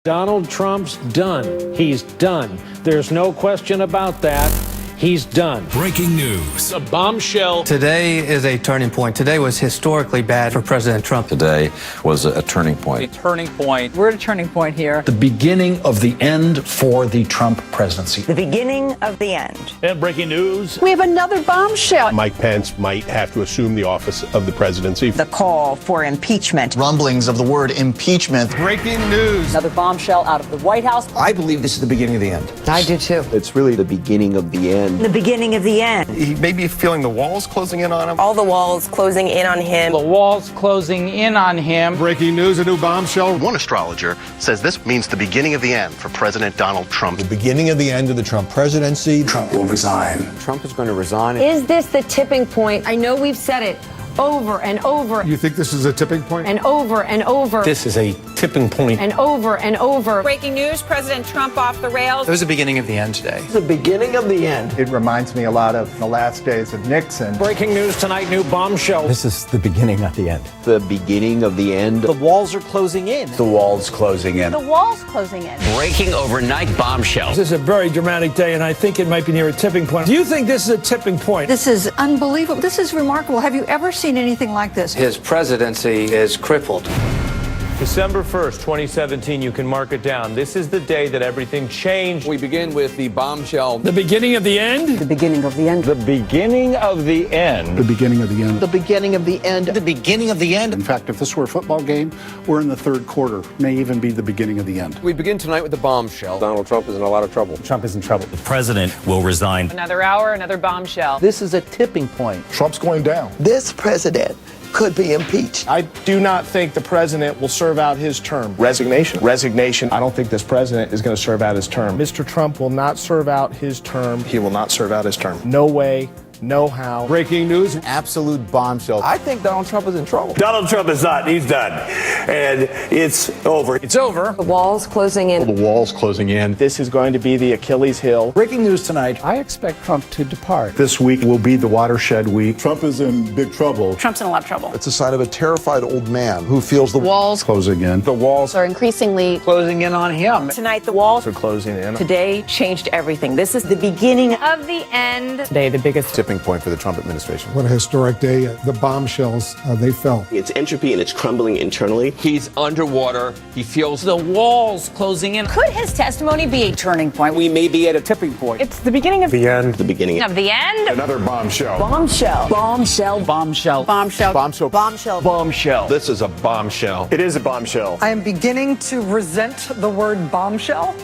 Donald Trump's done. He's done. There's no question about that. He's done. Breaking news. A bombshell. Today is a turning point. Today was historically bad for President Trump. Today was a turning point. A turning point. We're at a turning point here. The beginning of the end for the Trump presidency. The beginning of the end. And breaking news. We have another bombshell. Mike Pence might have to assume the office of the presidency. The call for impeachment. Rumblings of the word impeachment. Breaking news. Another bombshell out of the White House. I believe this is the beginning of the end. I do too. It's really the beginning of the end. The beginning of the end. He may be feeling the walls closing in on him. All the walls closing in on him. The walls closing in on him. Breaking news, a new bombshell. One astrologer says this means the beginning of the end for President Donald Trump. The beginning of the end of the Trump presidency. Trump will resign. Trump is going to resign. Is this the tipping point? I know we've said it over and over. You think this is a tipping point? And over and over. This is a tipping point. And over and over. Breaking news, President Trump off the rails. It was the beginning of the end today. The beginning of the end. It reminds me a lot of the last days of Nixon. Breaking news tonight, new bombshell. This is the beginning of the end. The beginning of the end. The walls are closing in. The walls closing in. The wall's closing in. Breaking overnight bombshell. This is a very dramatic day, and I think it might be near a tipping point. Do you think this is a tipping point? This is unbelievable. This is remarkable. Have you ever seen anything like this? His presidency is crippled. December 1st, 2017, you can mark it down. This is the day that everything changed. We begin with the bombshell. The beginning of the end? The beginning of the end. The beginning of the end. The beginning of the end. The beginning of the end. The beginning of the end. In fact, if this were a football game, we're in the third quarter. May even be the beginning of the end. We begin tonight with the bombshell. Donald Trump is in a lot of trouble. Trump is in trouble. The president will resign. Another hour, another bombshell. This is a tipping point. Trump's going down. This president could be impeached. I do not think the president will serve out his term. Resignation. I don't think this president is going to serve out his term. Mr. Trump will not serve out his term. He will not serve out his term. No way. No how. Breaking news. Absolute bombshell. I think Donald Trump is in trouble. Donald Trump is not. He's done. And it's over. It's over. The wall's closing in. The walls closing in. This is going to be the Achilles heel. Breaking news tonight. I expect Trump to depart. This week will be the watershed week. Trump is in big trouble. Trump's in a lot of trouble. It's a sign of a terrified old man who feels the Walls Closing in. The walls Are increasingly Closing in on him. Tonight, the walls are closing in. today changed everything. This is The beginning of the end. Today, the biggest. tipping point for the Trump administration. What a historic day. The bombshells, they fell. It's entropy and it's crumbling internally. He's underwater. He feels The walls closing in. Could his testimony be a turning point? We may be at a tipping point. It's the beginning of The end. The beginning. Of the end. Another bombshell. bombshell. Bombshell. bombshell. Bombshell. bombshell. Bombshell. This is a bombshell. It is a bombshell. I am beginning to resent the word bombshell.